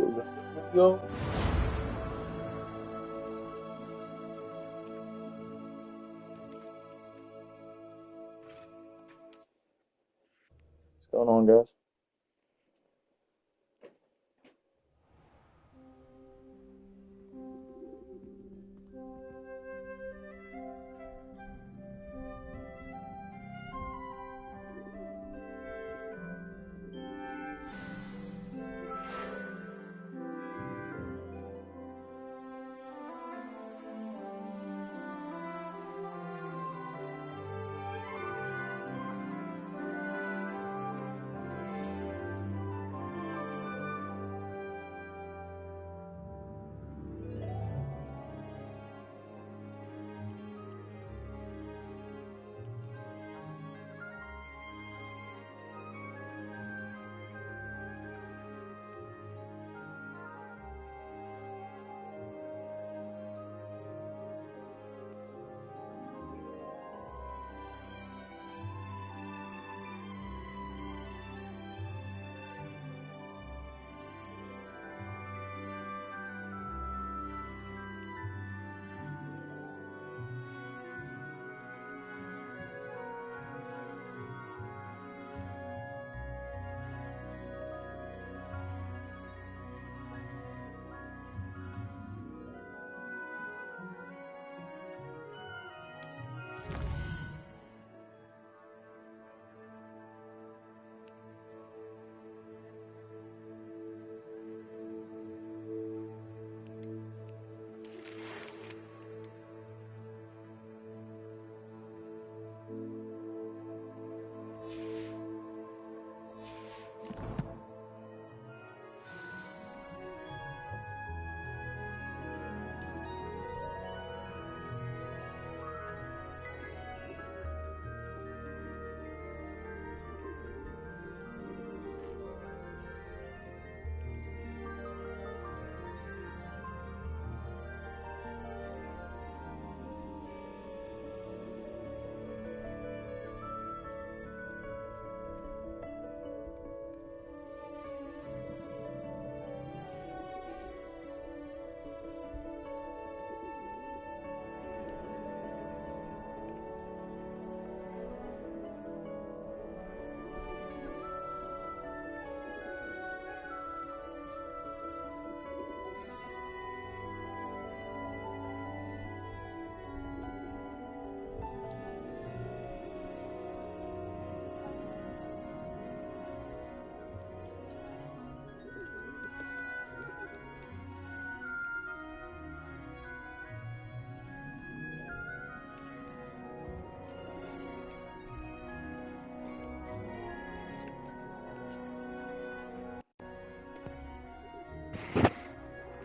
we're gonna do a video. What's going on, guys?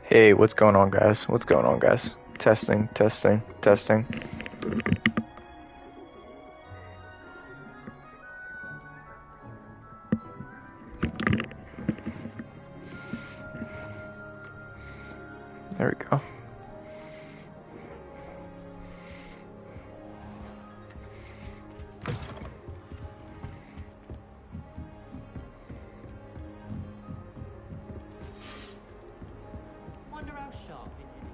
Hey, what's going on, guys? What's going on, guys? Testing, testing, testing. There we go. Wonder how sharp it is.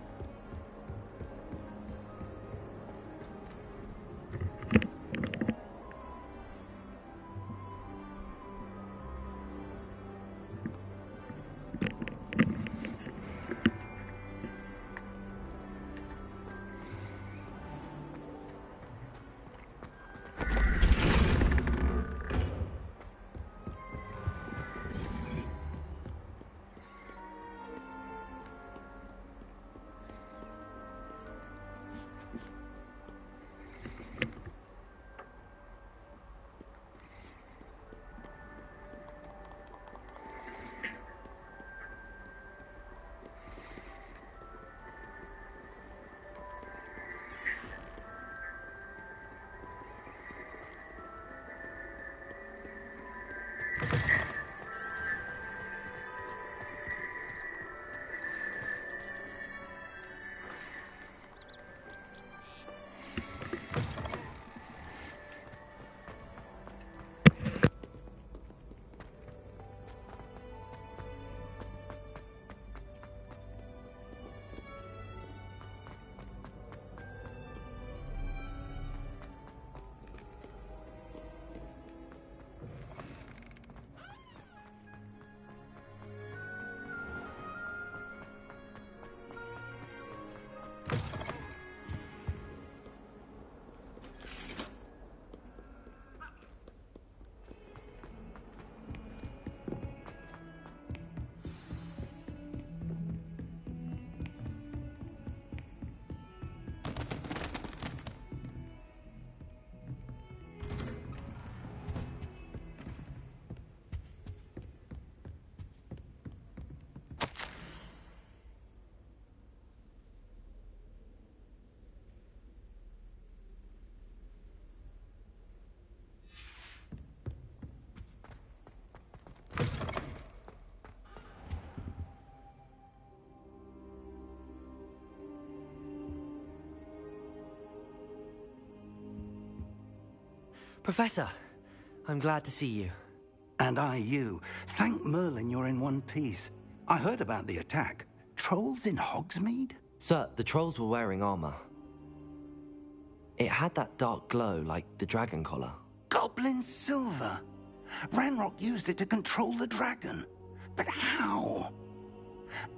Professor, I'm glad to see you. And I you. Thank Merlin you're in one piece. I heard about the attack. Trolls in Hogsmeade? Sir, the trolls were wearing armor. It had that dark glow like the dragon collar. Goblin silver. Ranrock used it to control the dragon. But how?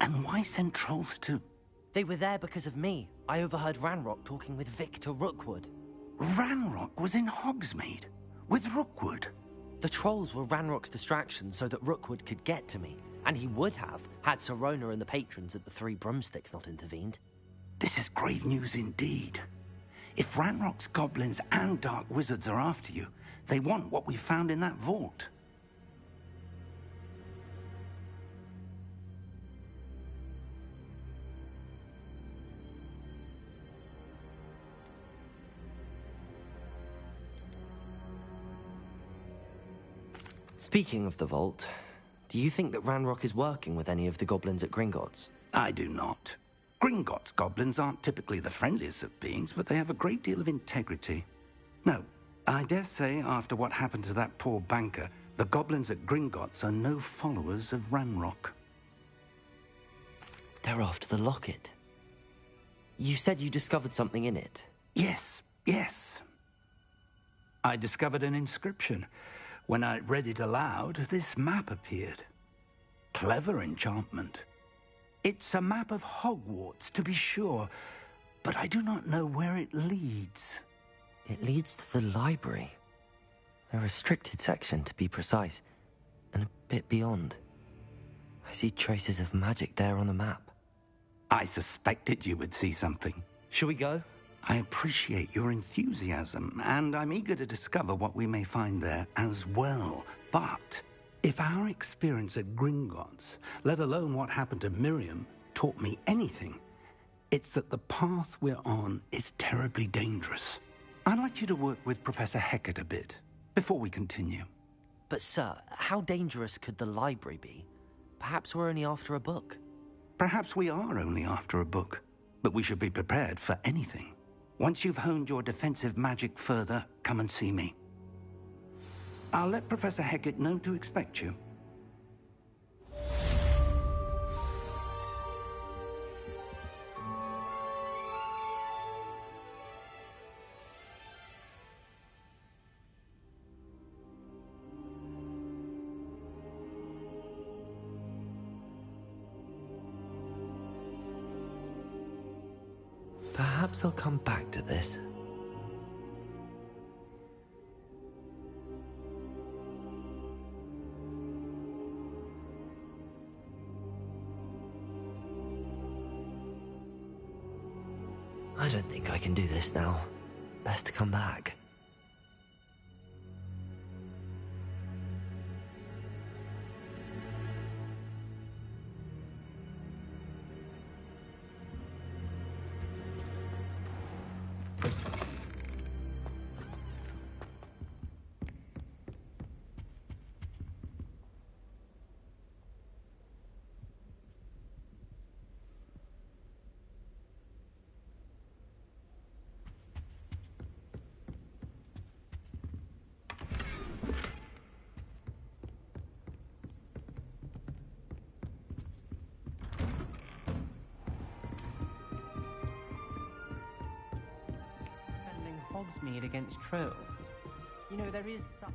And why send trolls too? They were there because of me. I overheard Ranrock talking with Victor Rookwood. Ranrock was in Hogsmeade? With Rookwood? The trolls were Ranrock's distraction so that Rookwood could get to me. And he would have, had Sirona and the patrons at the Three Broomsticks not intervened. This is grave news indeed. If Ranrock's goblins and dark wizards are after you, they want what we found in that vault. Speaking of the vault, do you think that Ranrock is working with any of the goblins at Gringotts? I do not. Gringotts goblins aren't typically the friendliest of beings, but they have a great deal of integrity. No, I dare say after what happened to that poor banker, the goblins at Gringotts are no followers of Ranrock. They're after the locket. You said you discovered something in it. Yes. I discovered an inscription. When I read it aloud, this map appeared. Clever enchantment. It's a map of Hogwarts, to be sure, but I do not know where it leads. It leads to the library. A restricted section, to be precise, and a bit beyond. I see traces of magic there on the map. I suspected you would see something. Shall we go? I appreciate your enthusiasm, and I'm eager to discover what we may find there as well. But if our experience at Gringotts, let alone what happened to Miriam, taught me anything, it's that the path we're on is terribly dangerous. I'd like you to work with Professor Hecat a bit before we continue. But sir, how dangerous could the library be? Perhaps we're only after a book. Perhaps we are only after a book, but we should be prepared for anything. Once you've honed your defensive magic further, come and see me. I'll let Professor Hecat know to expect you. Perhaps I'll come back to this. I don't think I can do this now. Best to come back. Hogsmeade against trolls. You know, there is such...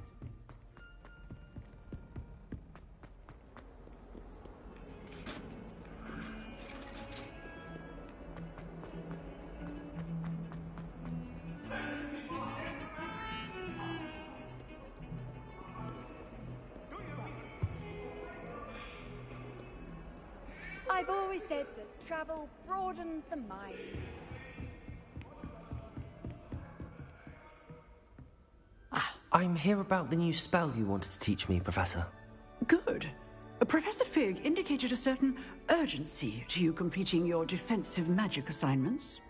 I've always said that travel broadens the mind. I'm here about the new spell you wanted to teach me, Professor. Good. Professor Fig indicated a certain urgency to you completing your defensive magic assignments.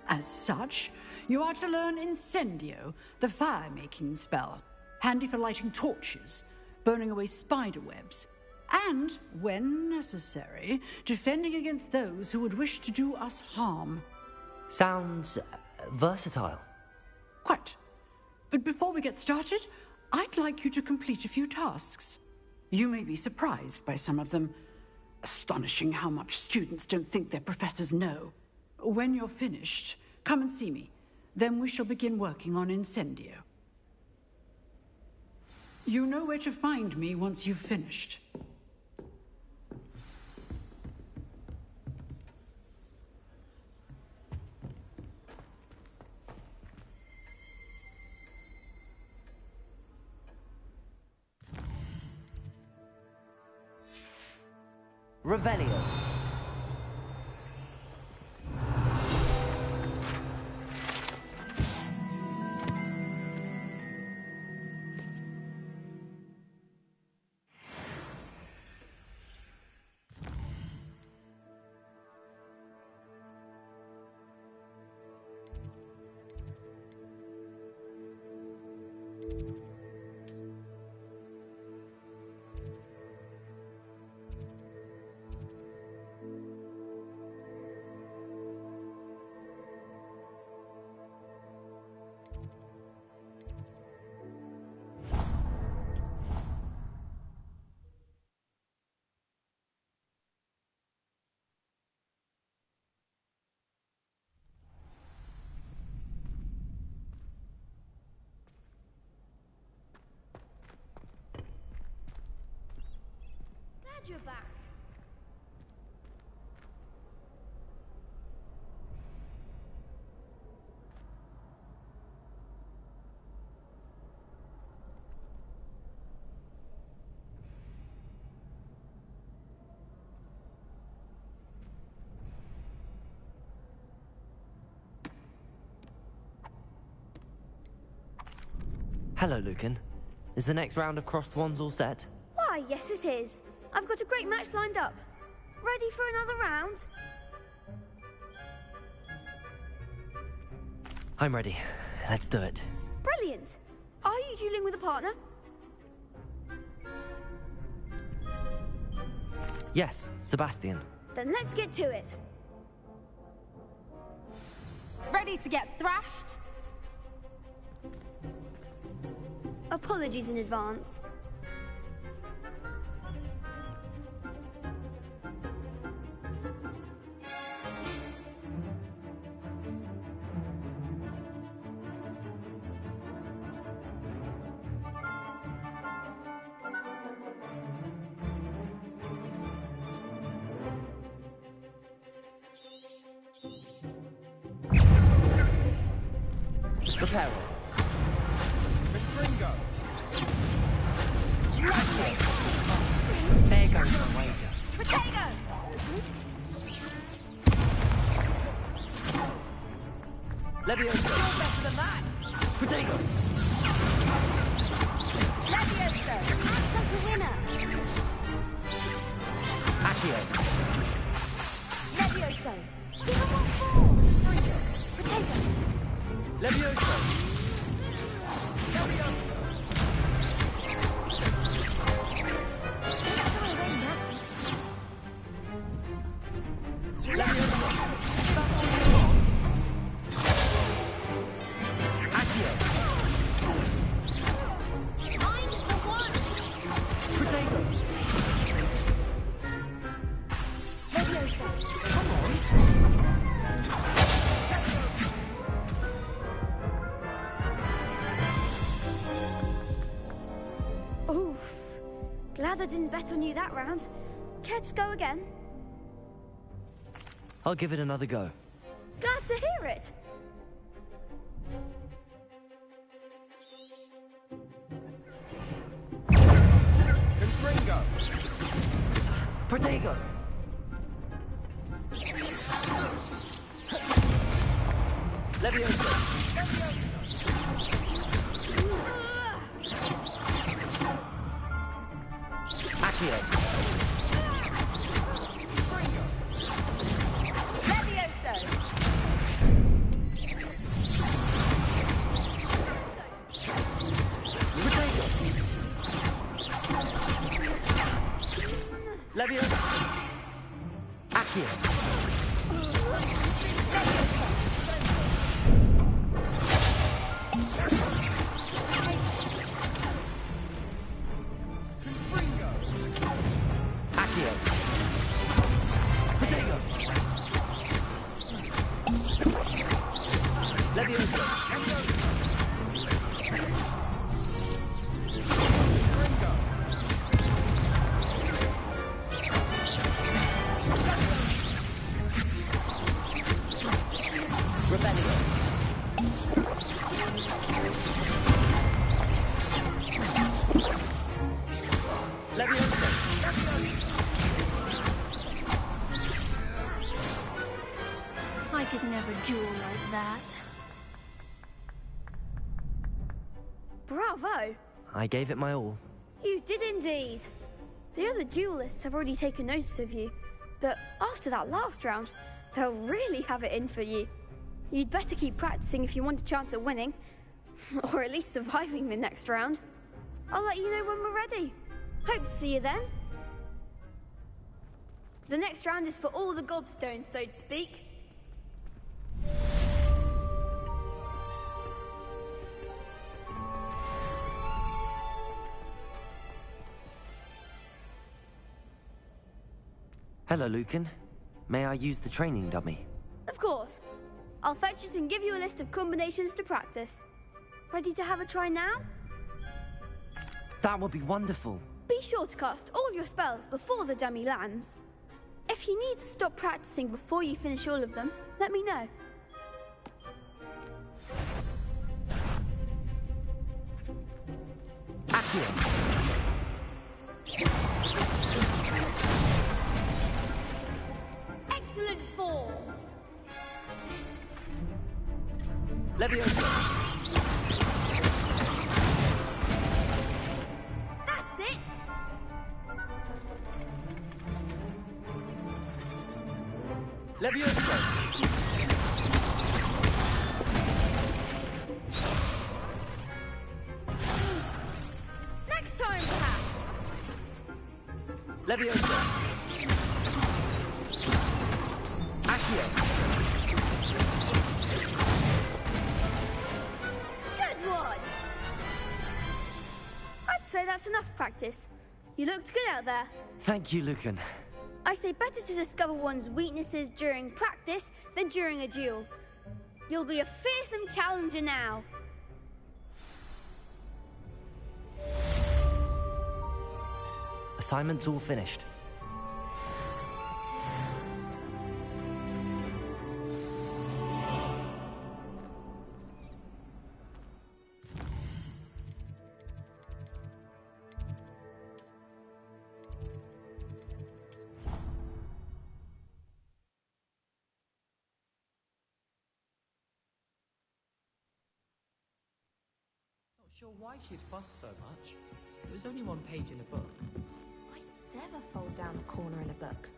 As such, you are to learn Incendio, the fire-making spell, handy for lighting torches, burning away spider webs, and, when necessary, defending against those who would wish to do us harm. Sounds versatile. Quite. But before we get started, I'd like you to complete a few tasks. You may be surprised by some of them. Astonishing how much students don't think their professors know. When you're finished, come and see me. Then we shall begin working on Incendio. You know where to find me once you've finished. Revelio. Glad you're back. Hello, Lucan. Is the next round of crossed wands all set? Why, yes it is. I've got a great match lined up. Ready for another round? I'm ready. Let's do it. Brilliant. Are you dueling with a partner? Yes, Sebastian. Then let's get to it. Ready to get thrashed? Apologies in advance. Prepare. There goes my wager. Potato! Levioso. Better than that! Potato. Levioso! That's like a winner! Accio. Levioso! Give him one more! Potato! Levioso. Oof. Glad I didn't bet on you that round. Care to go again? I'll give it another go. Glad to hear it. Confringo. Protego. Levioso. Accio. Levioso! Protego. Levioso. Accio. could never duel like that. Bravo! I gave it my all. You did indeed. The other duelists have already taken notice of you, but after that last round, they'll really have it in for you. You'd better keep practicing if you want a chance at winning, or at least surviving the next round. I'll let you know when we're ready. Hope to see you then. The next round is for all the gobstones, so to speak. Hello, Lucan. May I use the training dummy? Of course. I'll fetch it and give you a list of combinations to practice. Ready to have a try now? That would be wonderful. Be sure to cast all your spells before the dummy lands. If you need to stop practicing before you finish all of them, let me know. Accio! Excellent form! Leviosa! That's it! Leviosa! Next time, perhaps! Leviosa! Accio! Good one! I'd say that's enough practice. You looked good out there. Thank you, Lucan. I say better to discover one's weaknesses during practice than during a duel. You'll be a fearsome challenger now. Assignment's all finished. Not sure why she'd fuss so much. It was only one page in a book. I never fold down a corner in a book.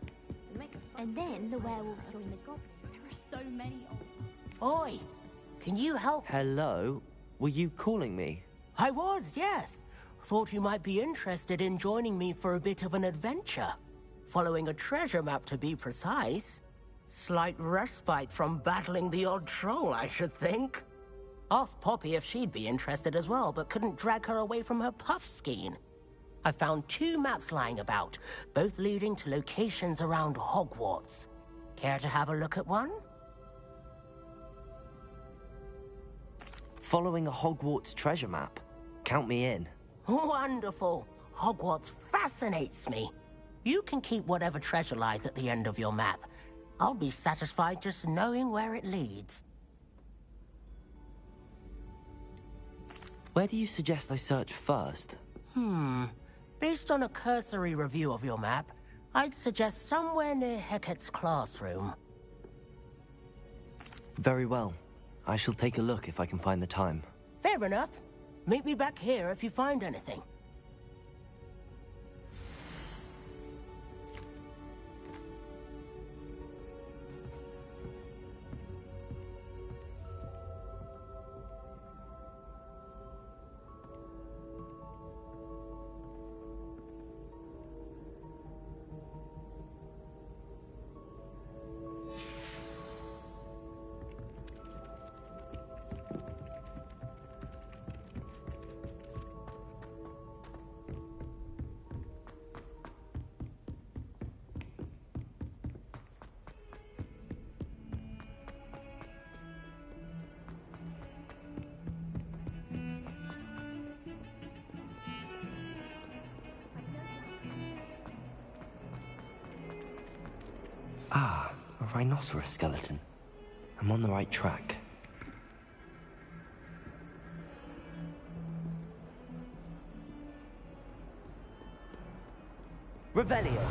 It'd make a fuss. And then the werewolves join the goblins. There are so many of them. Oi! Can you help? Hello? Were you calling me? I was, yes. Thought you might be interested in joining me for a bit of an adventure. Following a treasure map, to be precise. Slight respite from battling the odd troll, I should think. Asked Poppy if she'd be interested as well, but couldn't drag her away from her puff skein. I found 2 maps lying about, both leading to locations around Hogwarts. Care to have a look at one? Following a Hogwarts treasure map. Count me in. Wonderful. Hogwarts fascinates me. You can keep whatever treasure lies at the end of your map. I'll be satisfied just knowing where it leads. Where do you suggest I search first? Based on a cursory review of your map, I'd suggest somewhere near Hecate's classroom. Very well. I shall take a look if I can find the time. Fair enough. Meet me back here if you find anything. Ah, a rhinoceros skeleton. I'm on the right track. Revelio.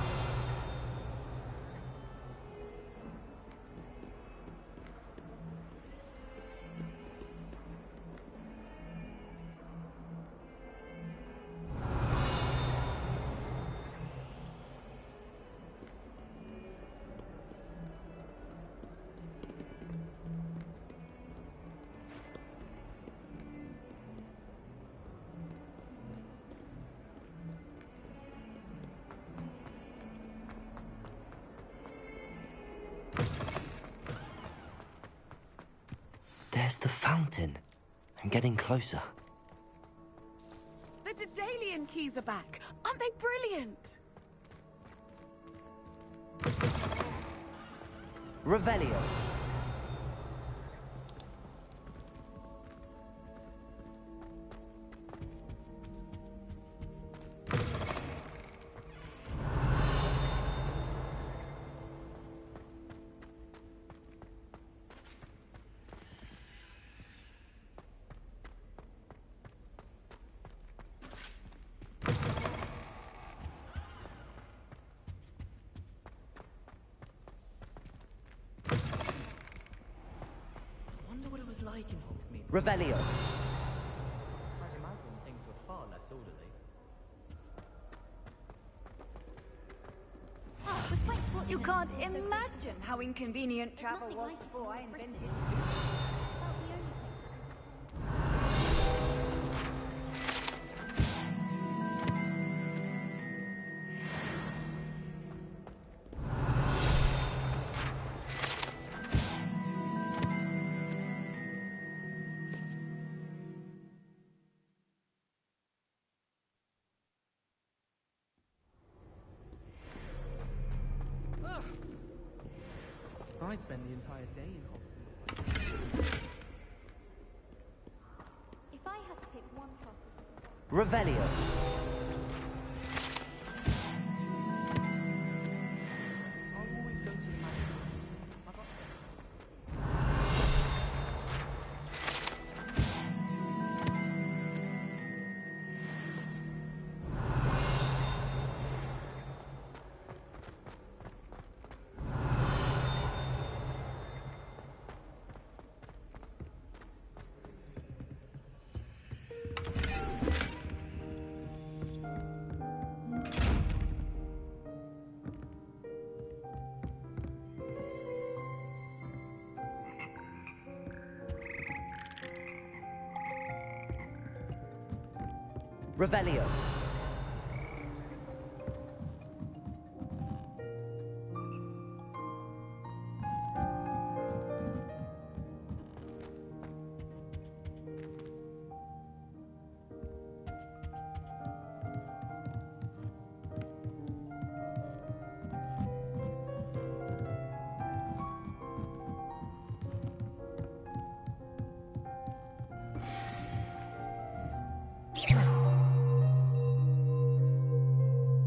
There's the fountain. I'm getting closer. The Daedalian keys are back. Aren't they brilliant? Revelio. Like in Hogsmeade. Revelio. I'd imagine things were far less orderly. You can't imagine how inconvenient travel was before I invented it. I spend the entire day in Hogsmeade. If I had to pick one topic. Revelio. I'll always go to the magic. I've got Revelio.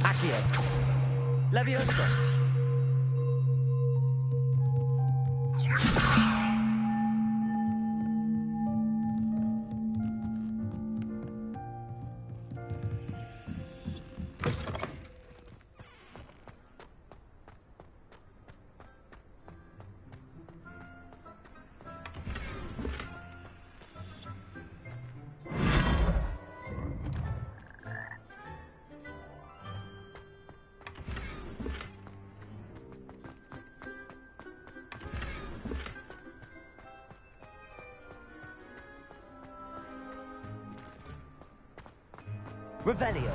Accio. Leviosa. Revelio.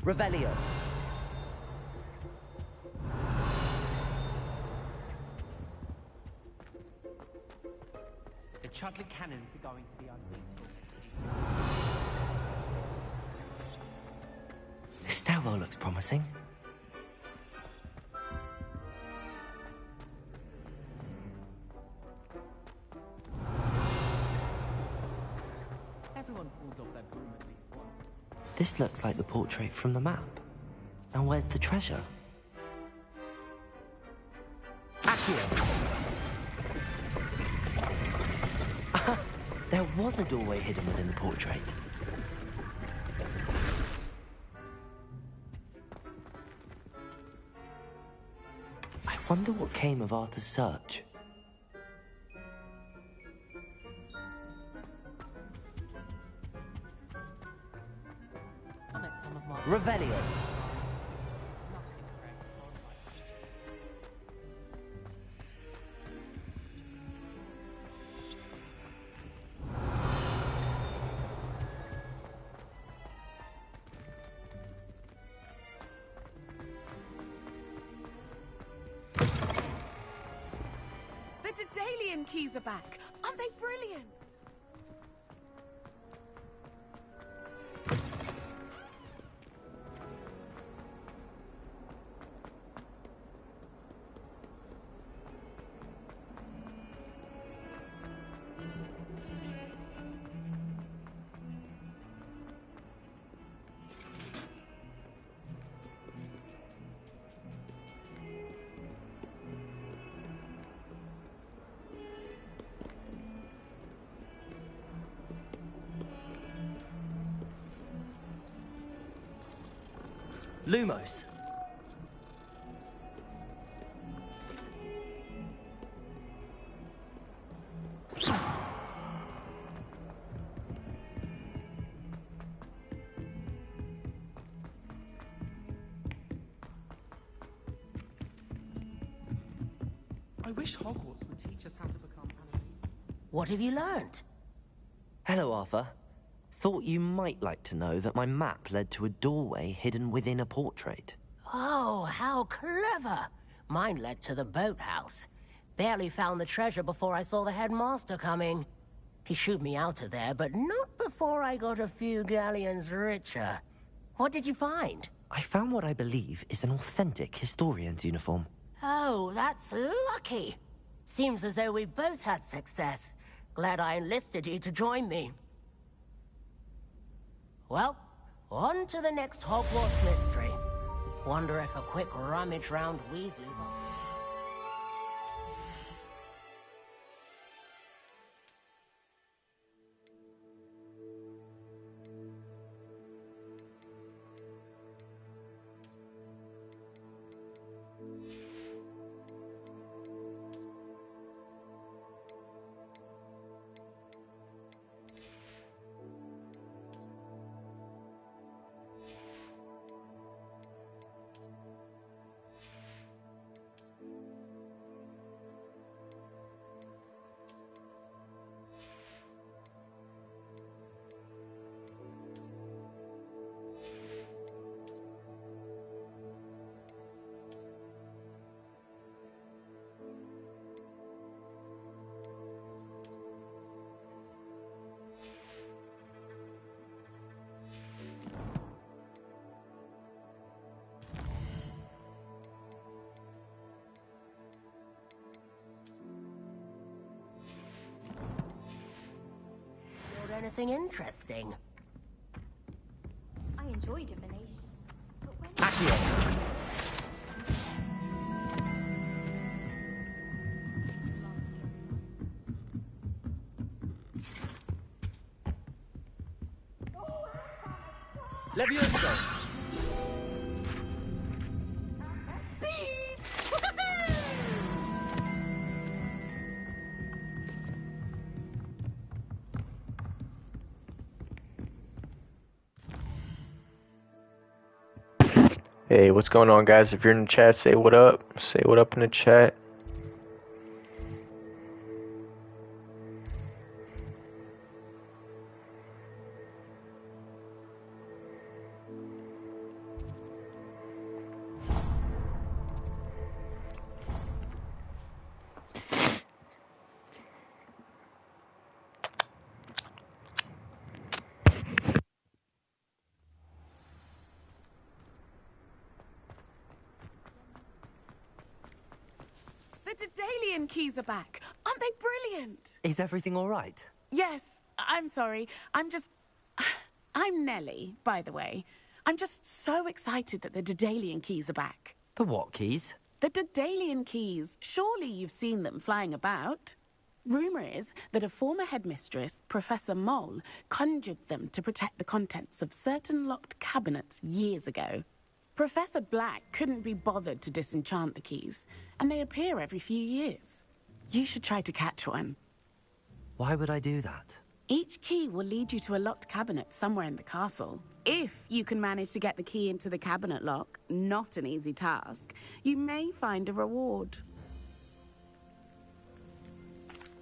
Revelio. The Chudley cannons are going to be unbeatable. The stairwell looks promising. This looks like the portrait from the map. Now where's the treasure? Accio! There was a doorway hidden within the portrait. I wonder what came of Arthur's search. Revelio. The Daedalian keys are back. Aren't they brilliant? Lumos. I wish Hogwarts would teach us how to become animals. What have you learned? Hello, Arthur. Thought you might like to know that my map led to a doorway hidden within a portrait. Oh, how clever! Mine led to the boathouse. Barely found the treasure before I saw the headmaster coming. He shooed me out of there, but not before I got a few galleons richer. What did you find? I found what I believe is an authentic historian's uniform. Oh, that's lucky. Seems as though we both had success. Glad I enlisted you to join me. Well, on to the next Hogwarts mystery. Wonder if a quick rummage round Weasley's... Anything interesting? I enjoy divination, but when... Accio! Levioso! Hey, what's going on, guys? If you're in the chat, say what up. Say what up in the chat. The Daedalian keys are back. Aren't they brilliant? Is everything all right? Yes, I'm sorry. I'm Nellie, by the way. I'm just so excited that the Daedalian keys are back. The what keys? The Daedalian keys. Surely you've seen them flying about. Rumour is that a former headmistress, Professor Moll, conjured them to protect the contents of certain locked cabinets years ago. Professor Black couldn't be bothered to disenchant the keys, and they appear every few years. You should try to catch one. Why would I do that? Each key will lead you to a locked cabinet somewhere in the castle. If you can manage to get the key into the cabinet lock, not an easy task, you may find a reward.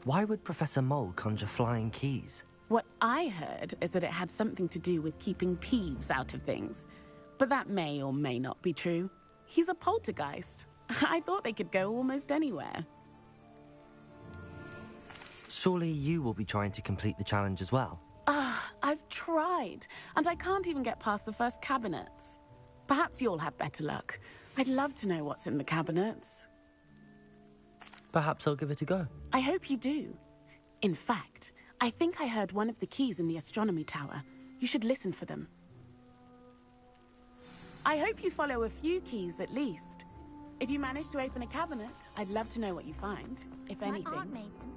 Why would Professor Mole conjure flying keys? What I heard is that it had something to do with keeping Peeves out of things. But that may or may not be true. He's a poltergeist. I thought they could go almost anywhere. Surely you will be trying to complete the challenge as well? I've tried, and I can't even get past the first cabinets. Perhaps you'll have better luck. I'd love to know what's in the cabinets. Perhaps I'll give it a go. I hope you do. In fact, I think I heard one of the keys in the astronomy tower. You should listen for them. I hope you follow a few keys at least. If you manage to open a cabinet, I'd love to know what you find, if anything. My aunt made them.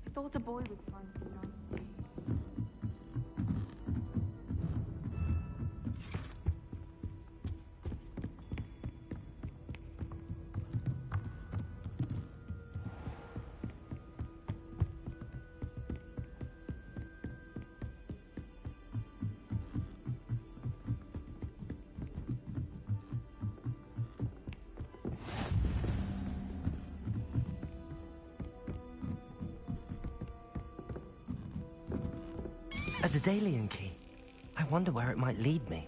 I thought a boy would find me on. A Daedalian key. I wonder where it might lead me.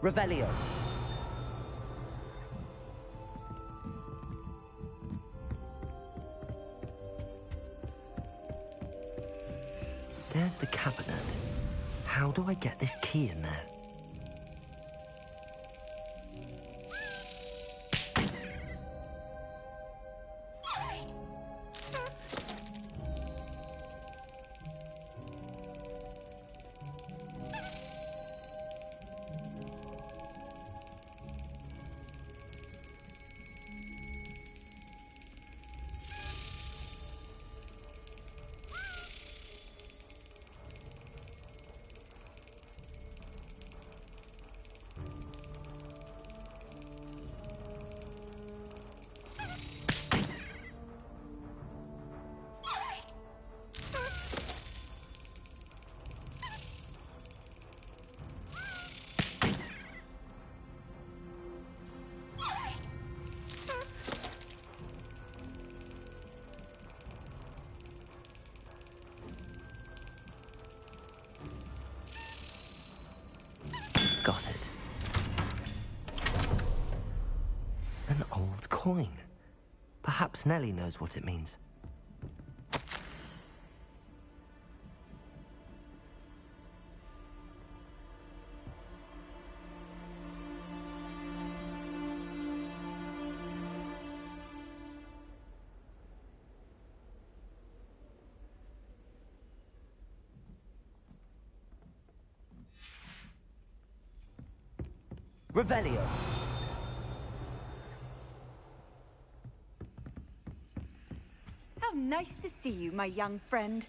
Revelio. There's the cabinet. How do I get this key in there? Got it. An old coin. Perhaps Nellie knows what it means. Revelio. How nice to see you, my young friend.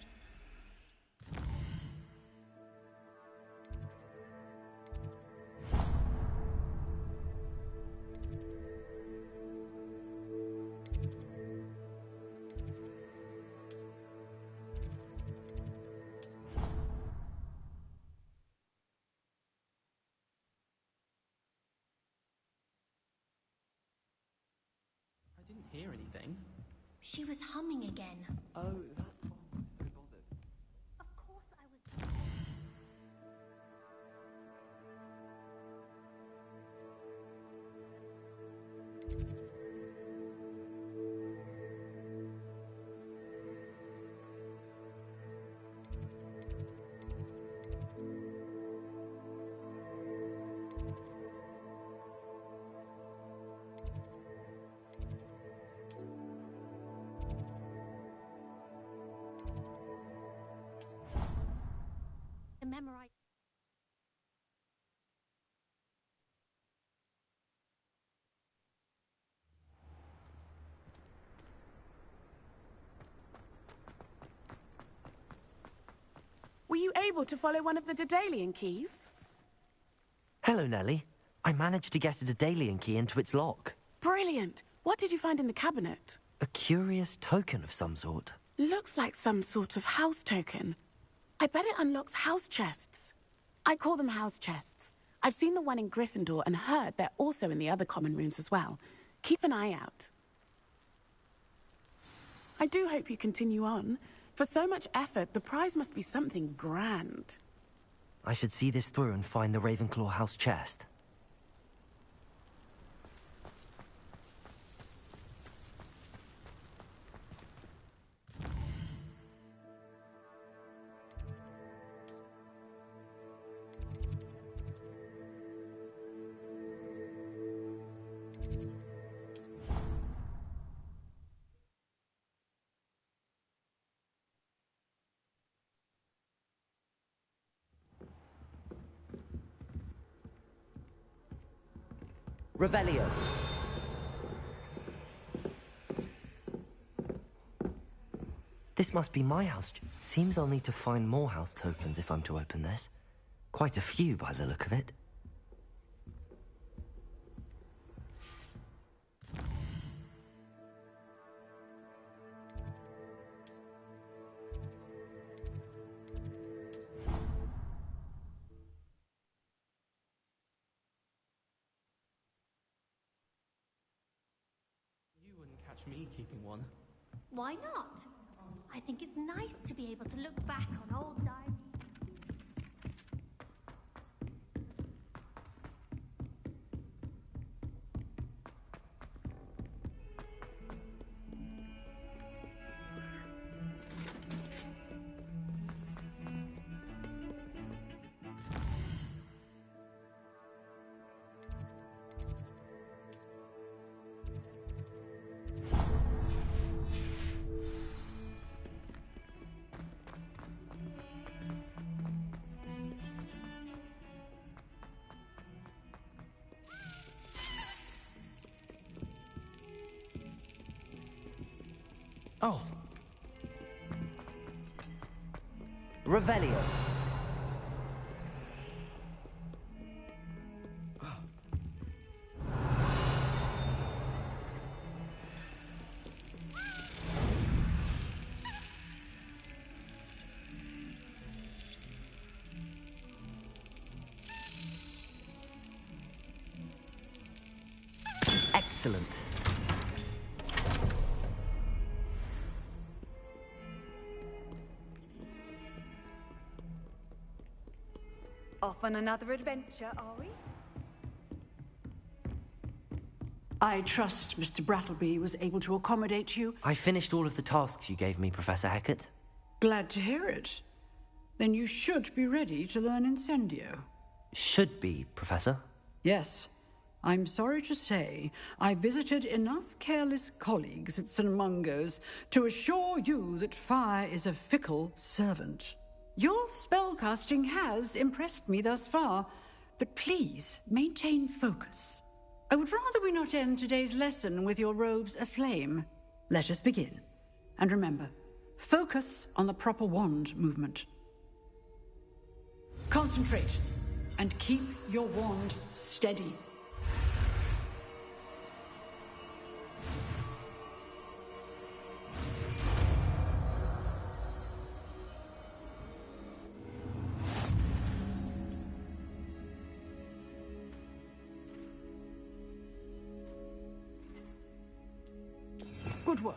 I didn't hear anything. She was humming again. Oh, that's why I'm so bothered. Of course I was. To memorize. Were you able to follow one of the Daedalian keys? Hello, Nellie. I managed to get a Daedalian key into its lock. Brilliant. What did you find in the cabinet? A curious token of some sort. Looks like some sort of house token. I bet it unlocks house chests. I call them house chests. I've seen the one in Gryffindor and heard they're also in the other common rooms as well. Keep an eye out. I do hope you continue on. For so much effort, the prize must be something grand. I should see this through and find the Ravenclaw house chest. Revelio. This must be my house. Seems I'll need to find more house tokens if I'm to open this. Quite a few by the look of it. You wouldn't catch me keeping one. Why not? I think it's nice to be able to look back on old diaries. Oh. Revelio. Excellent. Off on another adventure, are we? I trust Mr. Brattleby was able to accommodate you. I finished all of the tasks you gave me, Professor Hecat. Glad to hear it. Then you should be ready to learn Incendio. Should be, Professor. Yes. I'm sorry to say, I visited enough careless colleagues at St. Mungo's to assure you that fire is a fickle servant. Your spellcasting has impressed me thus far, but please maintain focus. I would rather we not end today's lesson with your robes aflame. Let us begin. And remember, focus on the proper wand movement. Concentrate, and keep your wand steady. Good work.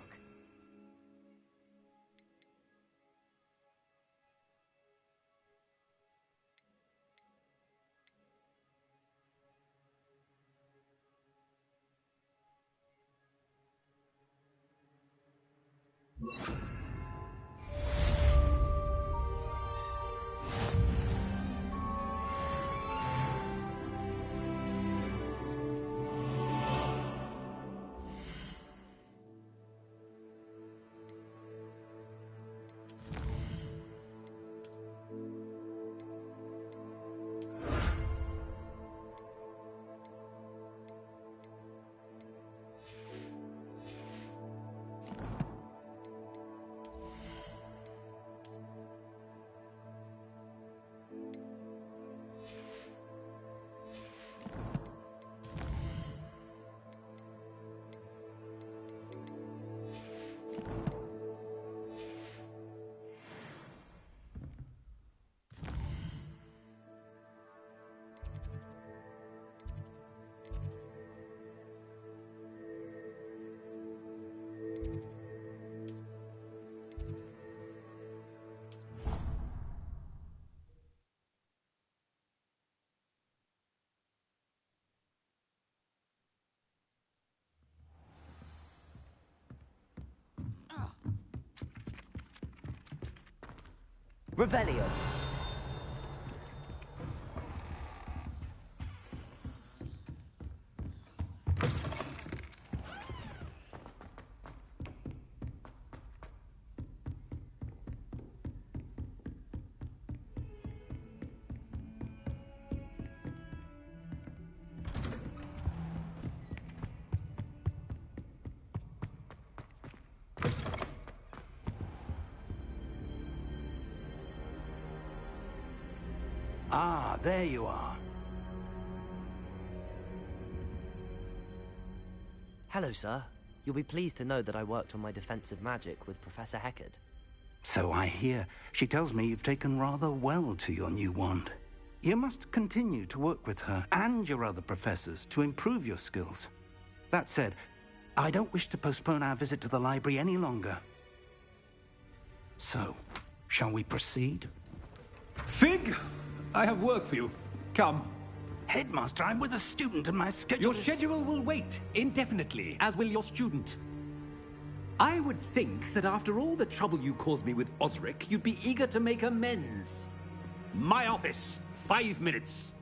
Revelio. Ah, there you are. Hello, sir. You'll be pleased to know that I worked on my defensive magic with Professor Heckard. So I hear. She tells me you've taken rather well to your new wand. You must continue to work with her and your other professors to improve your skills. That said, I don't wish to postpone our visit to the library any longer. So, shall we proceed? Fig! I have work for you. Come. Headmaster, I'm with a student and my schedule Your schedule will wait indefinitely, as will your student. I would think that after all the trouble you caused me with Osric, you'd be eager to make amends. My office, 5 minutes.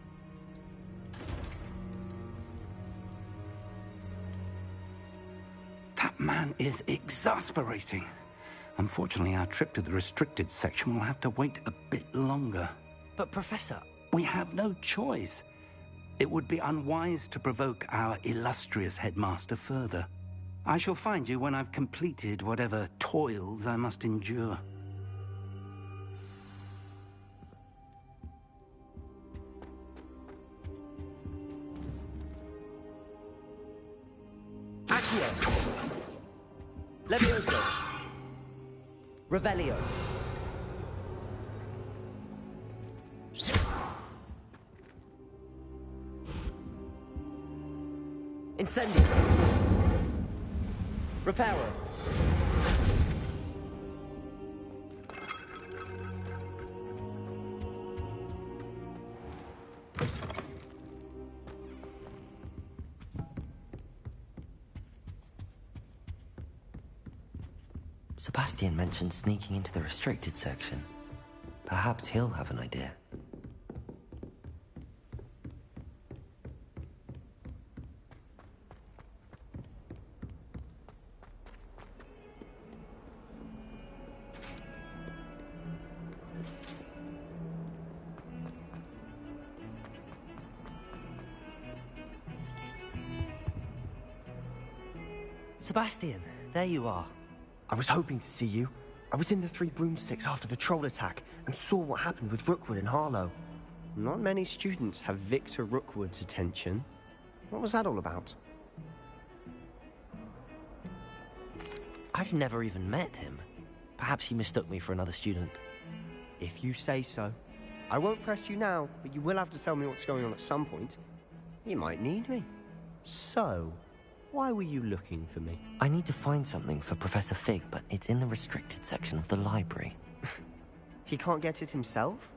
That man is exasperating. Unfortunately, our trip to the restricted section will have to wait a bit longer. But, Professor... We have no choice. It would be unwise to provoke our illustrious headmaster further. I shall find you when I've completed whatever toils I must endure. Accio! Levioso! Revelio! Incendio! Reparo! Sebastian mentioned sneaking into the restricted section. Perhaps he'll have an idea. Sebastian, there you are. I was hoping to see you. I was in the Three Broomsticks after the troll attack and saw what happened with Rookwood and Harlow. Not many students have Victor Rookwood's attention. What was that all about? I've never even met him. Perhaps he mistook me for another student. If you say so. I won't press you now, but you will have to tell me what's going on at some point. You might need me. So, why were you looking for me? I need to find something for Professor Fig, but it's in the restricted section of the library. He can't get it himself?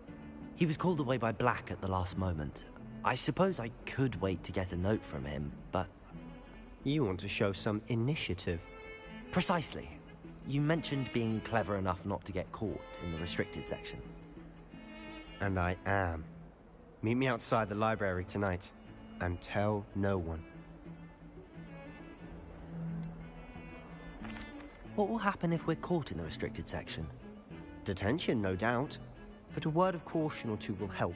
He was called away by Black at the last moment. I suppose I could wait to get a note from him, but... You want to show some initiative. Precisely. You mentioned being clever enough not to get caught in the restricted section. And I am. Meet me outside the library tonight, and tell no one. What will happen if we're caught in the restricted section? Detention, no doubt. But a word of caution or two will help.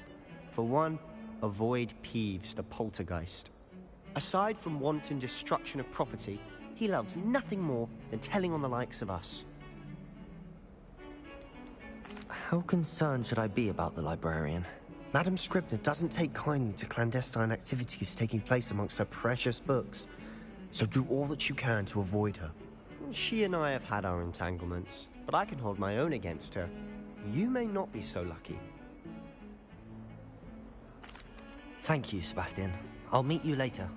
For one, avoid Peeves, the poltergeist. Aside from wanton destruction of property, he loves nothing more than telling on the likes of us. How concerned should I be about the librarian? Madam Scribner doesn't take kindly to clandestine activities taking place amongst her precious books, so do all that you can to avoid her. She and I have had our entanglements, but I can hold my own against her. You may not be so lucky. Thank you, Sebastian. I'll meet you later.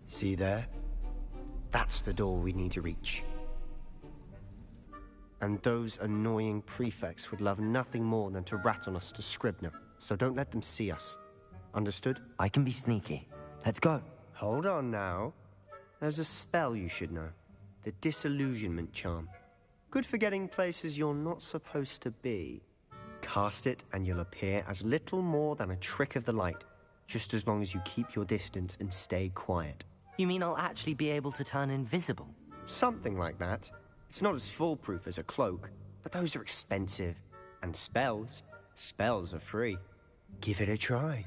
See there? That's the door we need to reach. And those annoying prefects would love nothing more than to rat on us to Scribner, so don't let them see us. Understood? I can be sneaky. Let's go. Hold on now. There's a spell you should know. The Disillusionment Charm. Good for getting places you're not supposed to be. Cast it and you'll appear as little more than a trick of the light, just as long as you keep your distance and stay quiet. You mean I'll actually be able to turn invisible? Something like that. It's not as foolproof as a cloak, but those are expensive. And spells are free. Give it a try.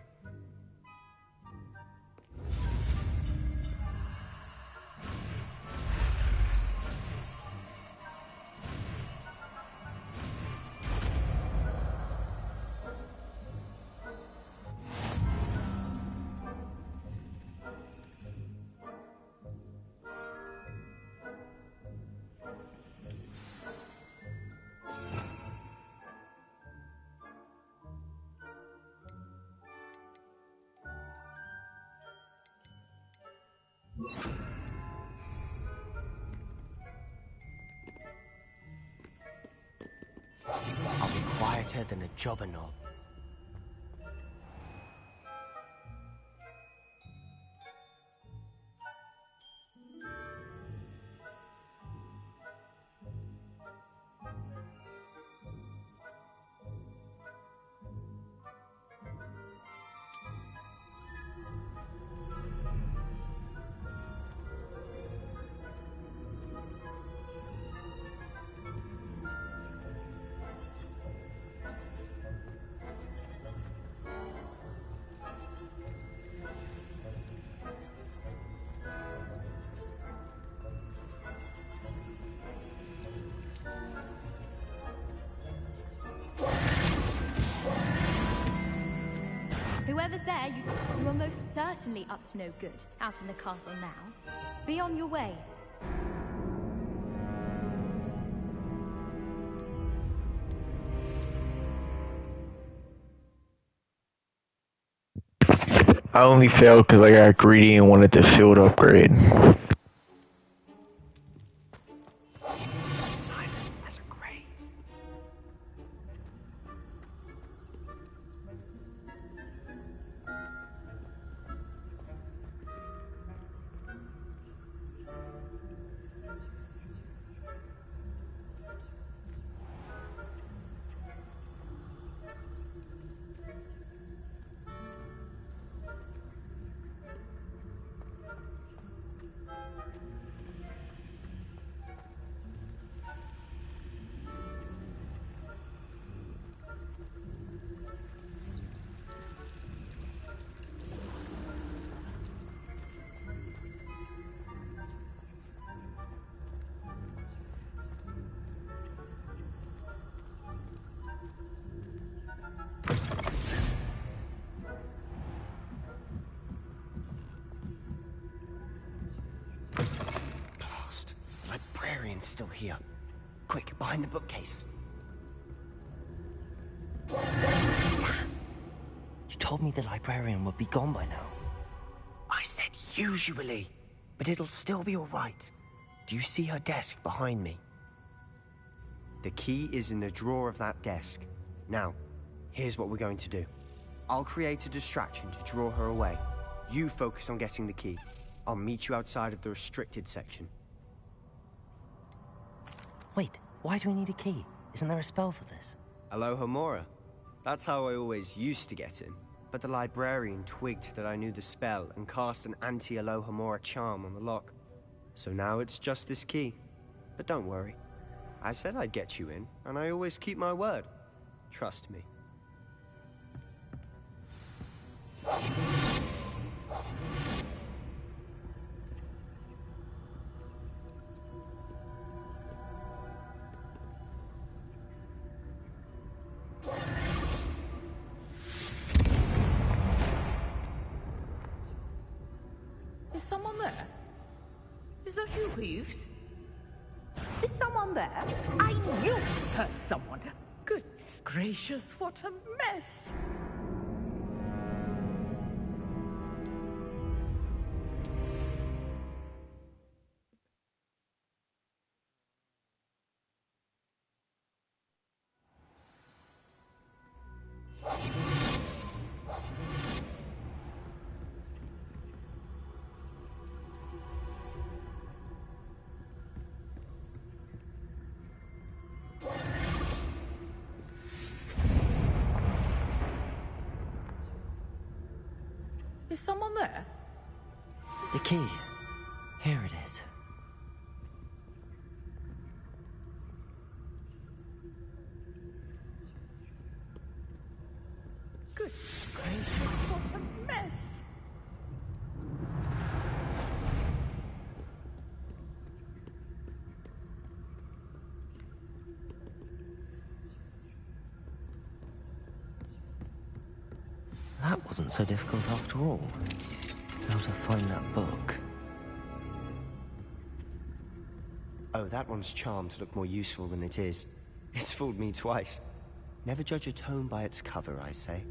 I'll be quieter than a jobberknoll. Whoever's there, you are most certainly up to no good out in the castle now. Be on your way. I only failed because I got greedy and wanted the field upgrade. Librarian's still here. Quick, behind the bookcase. You told me the librarian would be gone by now. I said usually. but it'll still be all right. Do you see her desk behind me? The key is in the drawer of that desk. Now, here's what we're going to do. I'll create a distraction to draw her away. You focus on getting the key. I'll meet you outside of the restricted section. Wait, why do we need a key? Isn't there a spell for this? Alohomora. That's how I always used to get in. But the librarian twigged that I knew the spell and cast an anti-Alohomora charm on the lock. So now it's just this key. But don't worry. I said I'd get you in, and I always keep my word. Trust me. Is someone there? Is that you, Reeves? Is someone there? I knew it hurt someone. Goodness gracious, what a mess! Is someone there? The key. Here it is. Goodness gracious, what a mess! That wasn't so difficult after all. How to find that book. Oh, that one's charmed to look more useful than it is. It's fooled me twice. Never judge a tome by its cover, I say.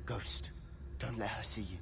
Ghost, don't let her see you.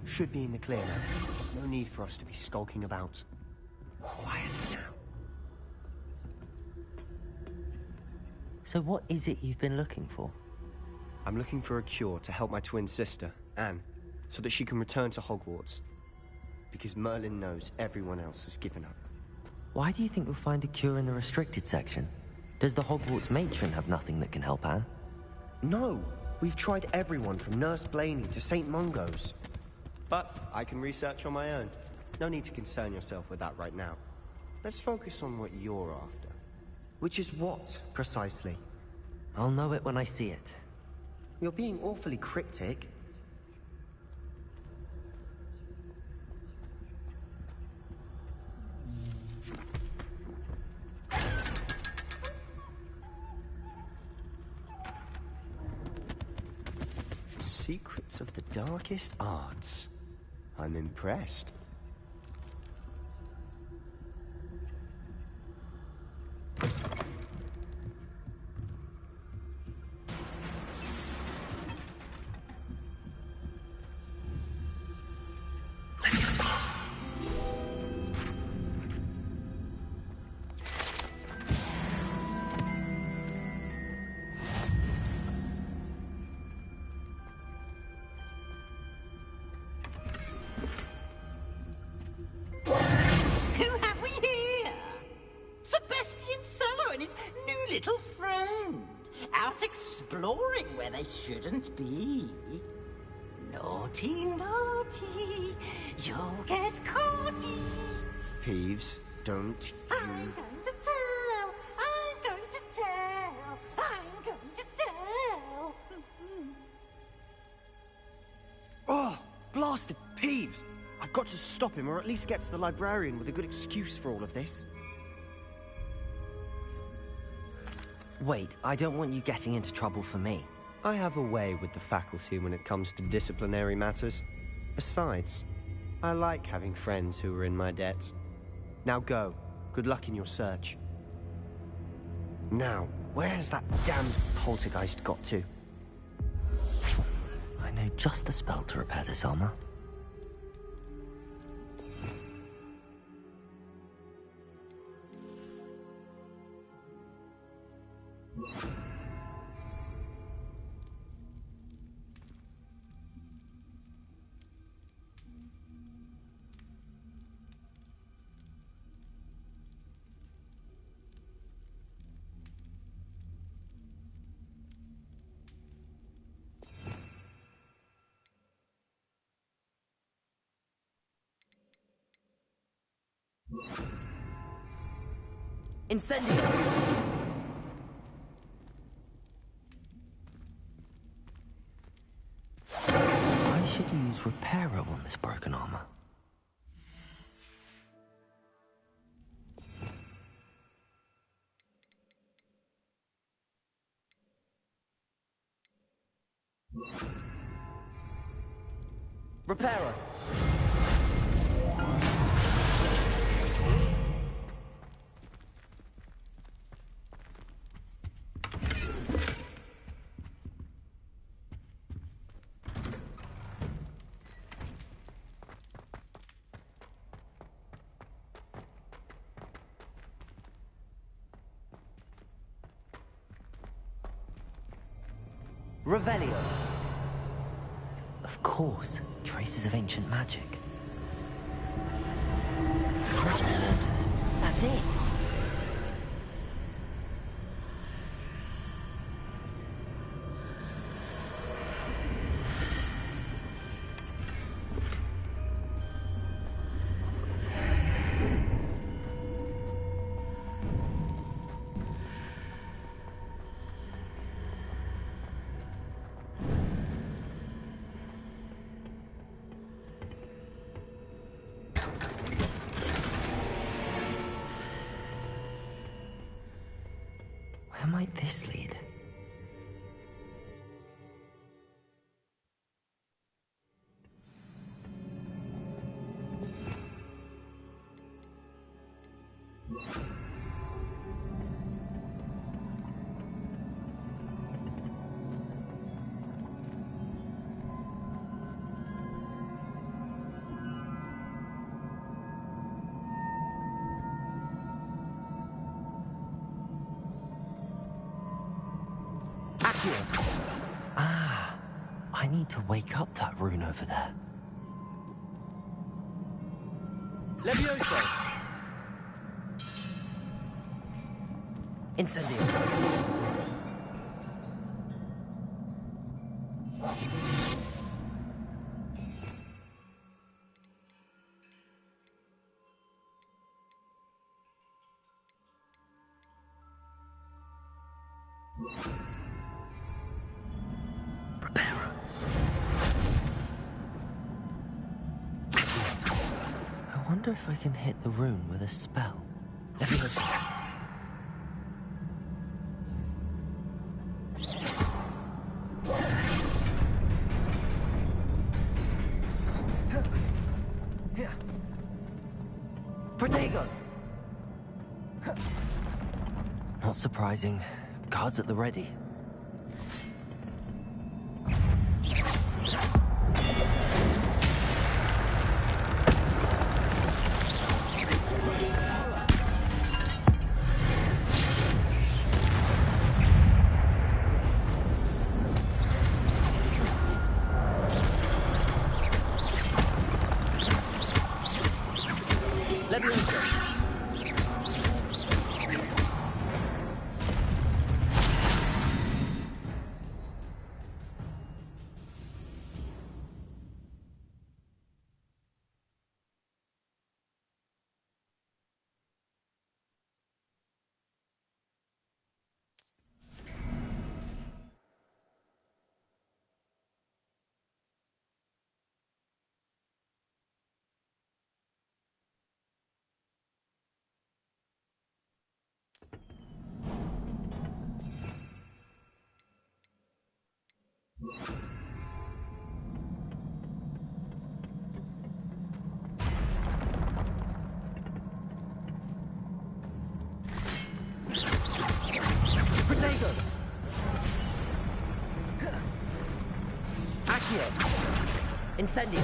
Should be in the clear now. There's no need for us to be skulking about. Quietly now. So what is it you've been looking for? I'm looking for a cure to help my twin sister, Anne, so that she can return to Hogwarts. Because Merlin knows everyone else has given up. Why do you think we'll find a cure in the restricted section? Does the Hogwarts matron have nothing that can help Anne? No! We've tried everyone from Nurse Blaney to St. Mungo's. But I can research on my own. No need to concern yourself with that right now. Let's focus on what you're after. Which is what, precisely? I'll know it when I see it. You're being awfully cryptic. secrets of the darkest arts. I'm impressed. Who have we here? Sebastian Solo and his new little friend. Out exploring where they shouldn't be. Naughty, naughty. You'll get caughty. Peeves, don't you... I'm going to tell. I'm going to tell. I'm going to tell. Oh, blasted Peeves! I've got to stop him, or at least get to the librarian with a good excuse for all of this. Wait, I don't want you getting into trouble for me. I have a way with the faculty when it comes to disciplinary matters. Besides, I like having friends who are in my debt. Now go. Good luck in your search. Now, where's that damned poltergeist got to? I know just the spell to repair this armor. Incendio! I should use Reparo on this broken armor. Reparo! Revelio. Of course, traces of ancient magic. Must be haunted. That's it. Where might this lead? Ah, I need to wake up that rune over there. Levioso! Incendio! I wonder if I can hit the rune with a spell. Levioso! Protego! Not surprising. Guards at the ready. Protego! Accio! Incendio!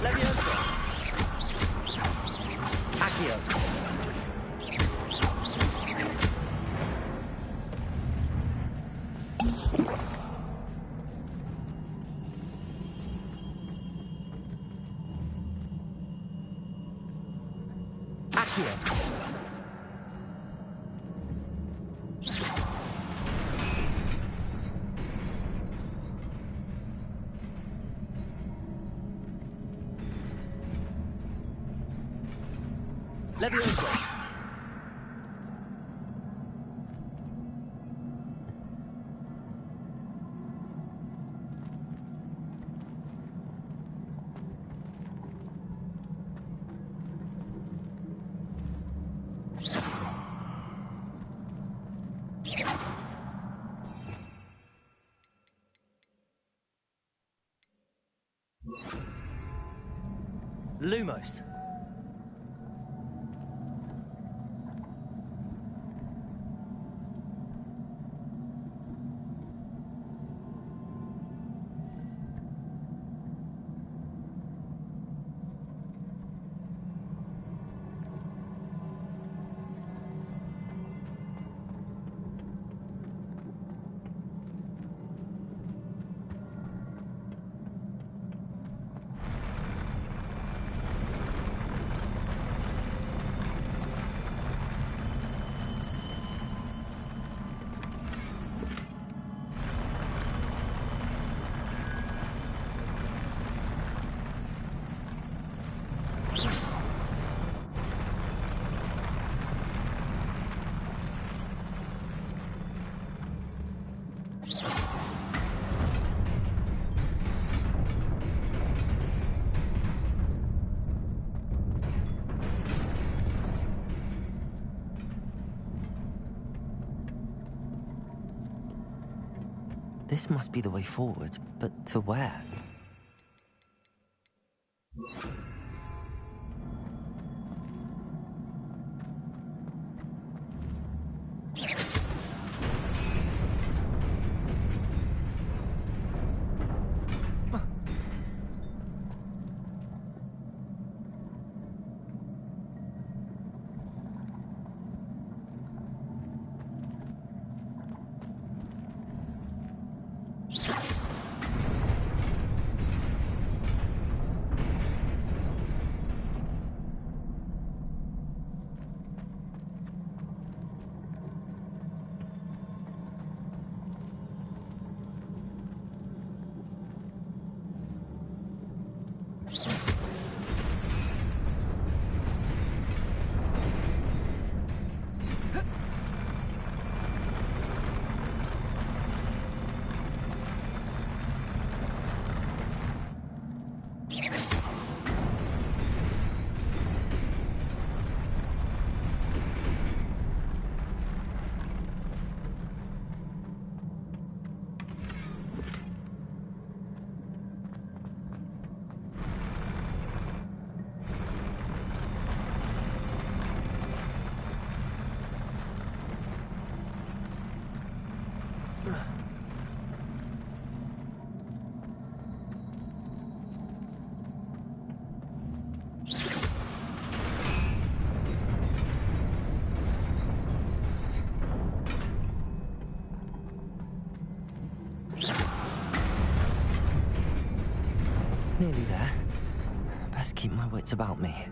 Leviosa! Accio! Leviosa! Lumos. This must be the way forward, but to where? nearly there. Best keep my wits about me.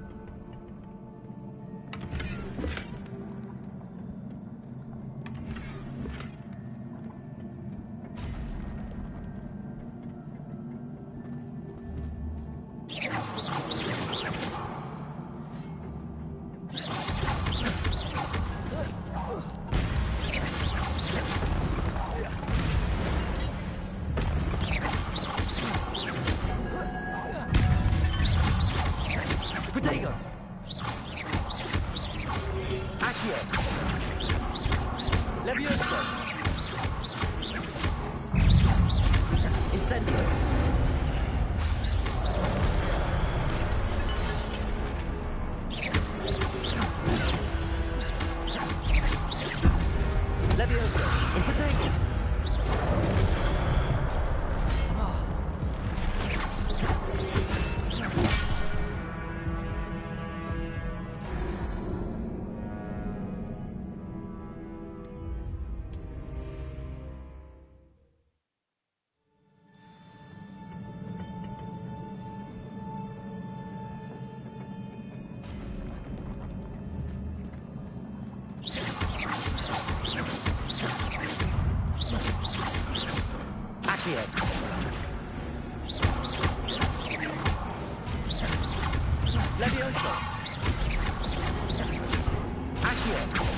Leviosa. Accio.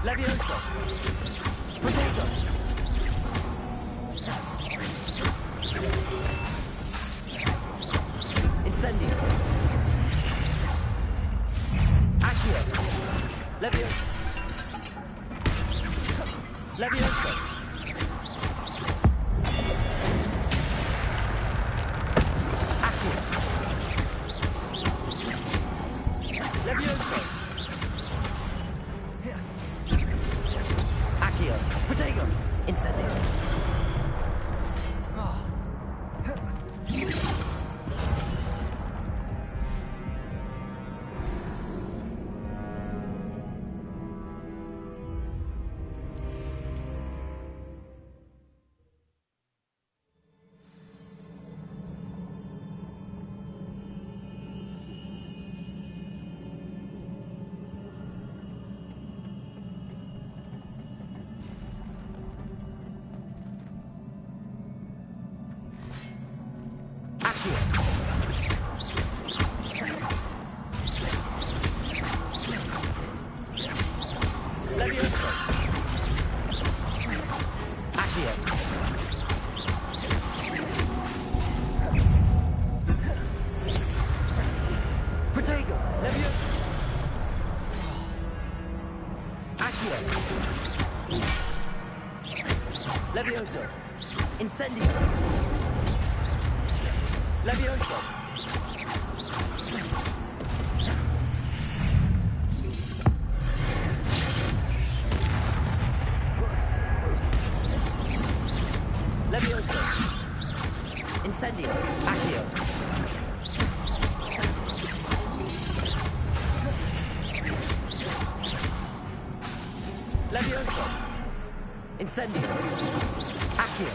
Leviosa. Potato. Incendio. Accio. Leviosa. Leviosa. Leviosa! Accio! Protego! Incendio! Accio. Protego. Levioso. Accio. Levioso. Incendio. Levioso. Levioso. Incendio. Accio. Levioso. Incendio. Accio.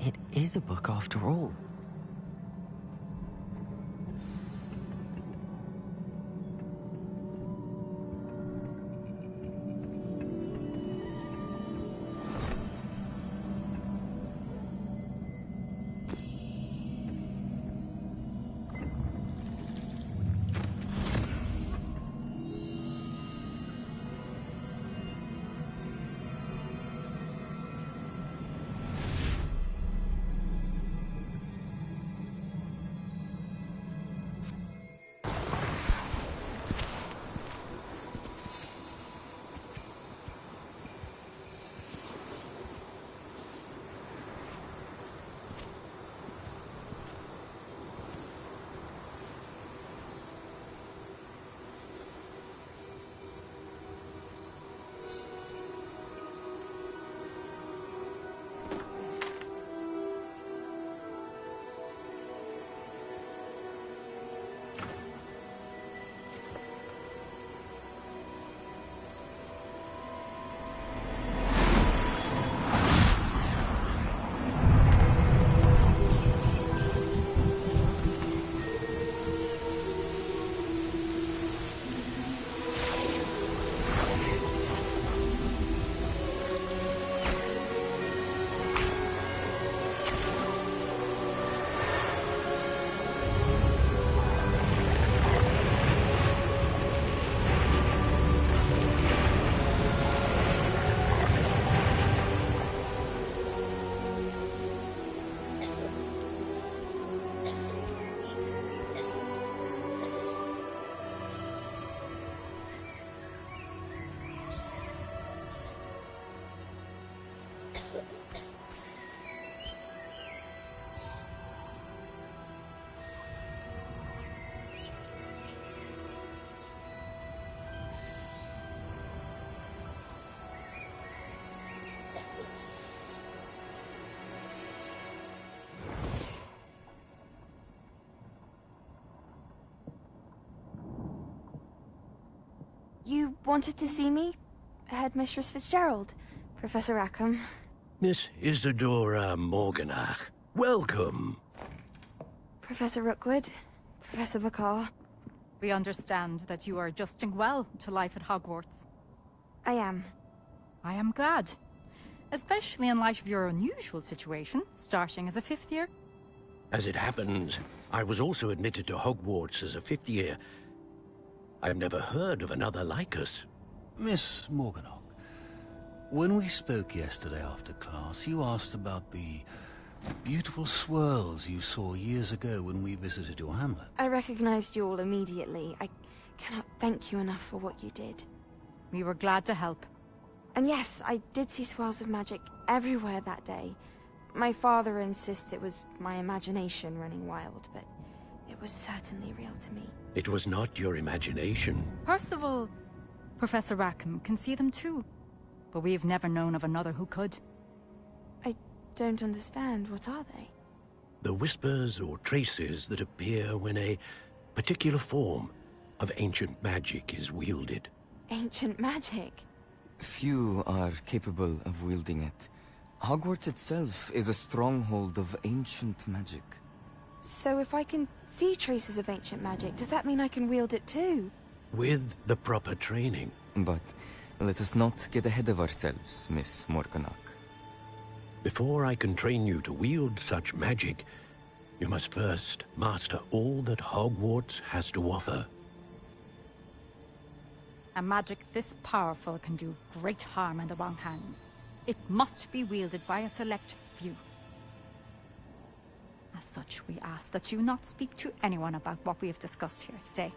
It is a book after all. You wanted to see me? Headmistress Fitzgerald? Professor Rackham? Miss Isadora Morganach, welcome. Professor Rookwood? Professor Bakar? We understand that you are adjusting well to life at Hogwarts. I am. I am glad. Especially in light of your unusual situation, starting as a 5th year. As it happens, I was also admitted to Hogwarts as a 5th year. I've never heard of another like us. Miss Morganach, when we spoke yesterday after class, you asked about the beautiful swirls you saw years ago when we visited your hamlet. I recognized you all immediately. I cannot thank you enough for what you did. We were glad to help. And yes, I did see swirls of magic everywhere that day. My father insists it was my imagination running wild, but it was certainly real to me. It was not your imagination. Percival, Professor Rackham can see them too. But we've never known of another who could. I don't understand. What are they? The whispers or traces that appear when a particular form of ancient magic is wielded. Ancient magic? Few are capable of wielding it. Hogwarts itself is a stronghold of ancient magic. So if I can see traces of ancient magic, does that mean I can wield it too? With the proper training. But let us not get ahead of ourselves, Miss Morganach. Before I can train you to wield such magic, you must first master all that Hogwarts has to offer. A magic this powerful can do great harm in the wrong hands. It must be wielded by a select few. As such, we ask that you not speak to anyone about what we have discussed here today.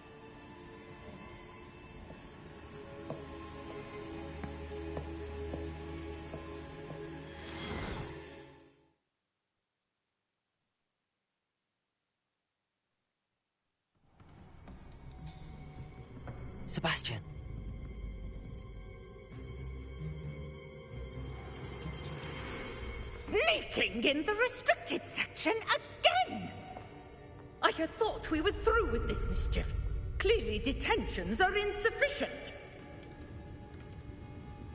Sebastian. Sneaking in the restricted section again! I had thought we were through with this mischief. Clearly detentions are insufficient.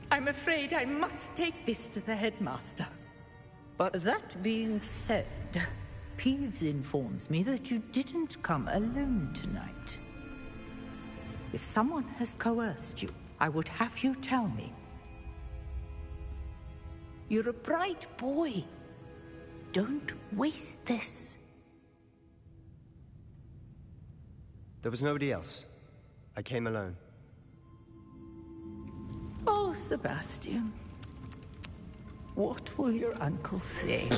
I'm afraid I must take this to the headmaster. But that being said, Peeves informs me that you didn't come alone tonight. If someone has coerced you, I would have you tell me. You're a bright boy. Don't waste this. there was nobody else. I came alone. Oh, Sebastian. What will your uncle say?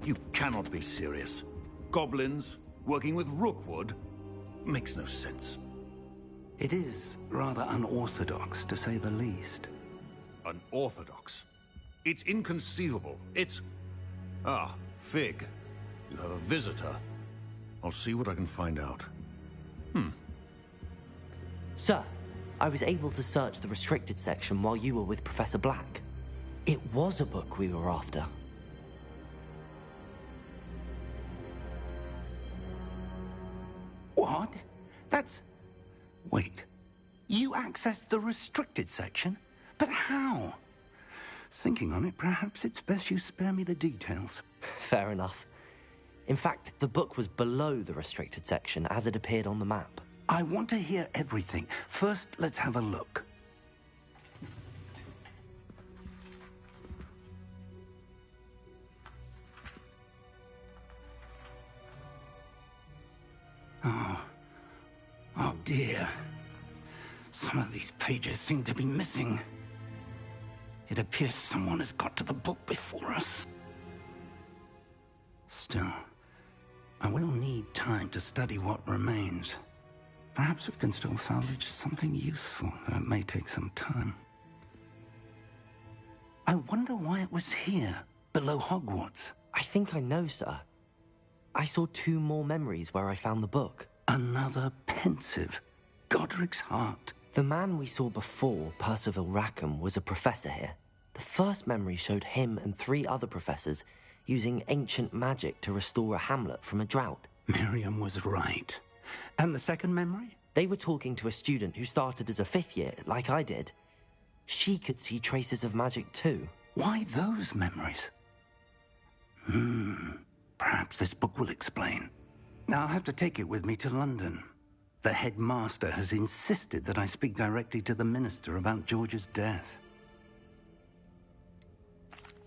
You cannot be serious. Goblins working with Rookwood? Makes no sense. It is rather unorthodox, to say the least. Unorthodox? It's inconceivable. It's... Ah, Fig. You have a visitor. I'll see what I can find out. Sir, I was able to search the restricted section while you were with Professor Black. It was a book we were after. What? That's... Wait. You accessed the restricted section? But how? Thinking on it, perhaps it's best you spare me the details. Fair enough. In fact, the book was below the restricted section as it appeared on the map. I want to hear everything. First, let's have a look. Oh dear. Some of these pages seem to be missing. It appears someone has got to the book before us. Still, I will need time to study what remains. Perhaps we can still salvage something useful, though it may take some time. I wonder why it was here, below Hogwarts. I think I know, sir. I saw 2 more memories where I found the book. Another pensive. Godric's heart. The man we saw before, Percival Rackham, was a professor here. The first memory showed him and 3 other professors using ancient magic to restore a hamlet from a drought. Miriam was right. And the second memory? They were talking to a student who started as a 5th year, like I did. She could see traces of magic too. Why those memories? Perhaps Perhaps this book will explain. Now I'll have to take it with me to London. The headmaster has insisted that I speak directly to the minister about George's death.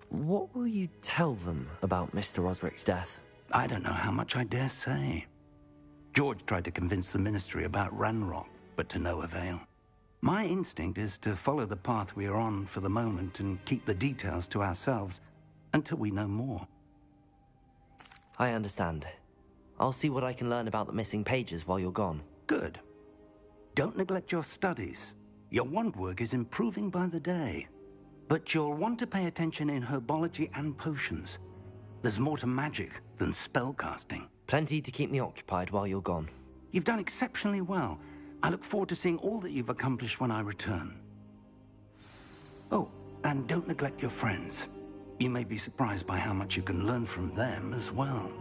What will you tell them about Mr. Osric's death? I don't know how much I dare say. George tried to convince the ministry about Ranrock, but to no avail. My instinct is to follow the path we are on for the moment and keep the details to ourselves until we know more. I understand. I'll see what I can learn about the missing pages while you're gone. Good. Don't neglect your studies. Your wand work is improving by the day. But you'll want to pay attention in herbology and potions. There's more to magic than spellcasting. Plenty to keep me occupied while you're gone. You've done exceptionally well. I look forward to seeing all that you've accomplished when I return. Oh, and don't neglect your friends. You may be surprised by how much you can learn from them as well.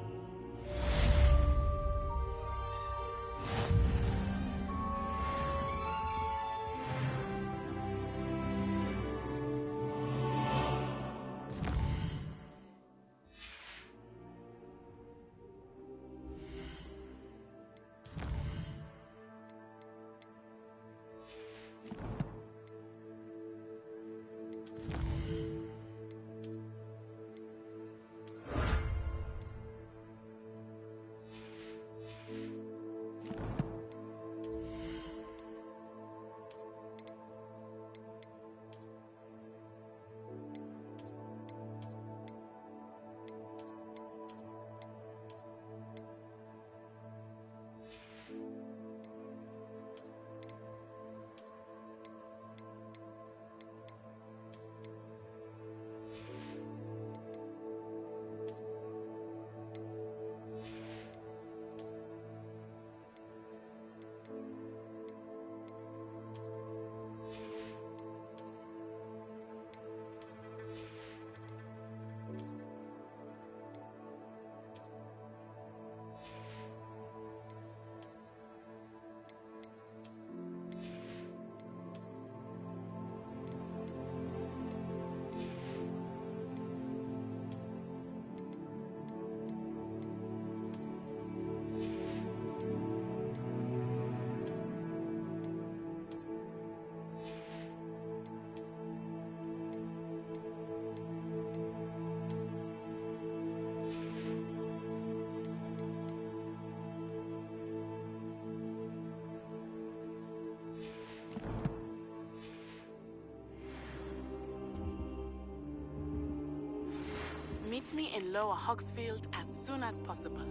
Meet me in Lower Hogsfield as soon as possible.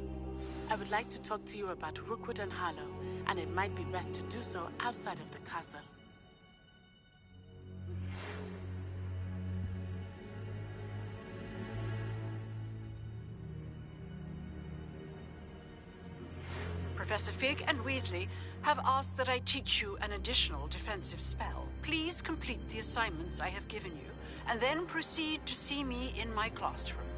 I would like to talk to you about Rookwood and Harlow, and it might be best to do so outside of the castle. Professor Fig and Weasley have asked that I teach you an additional defensive spell. Please complete the assignments I have given you, and then proceed to see me in my classroom.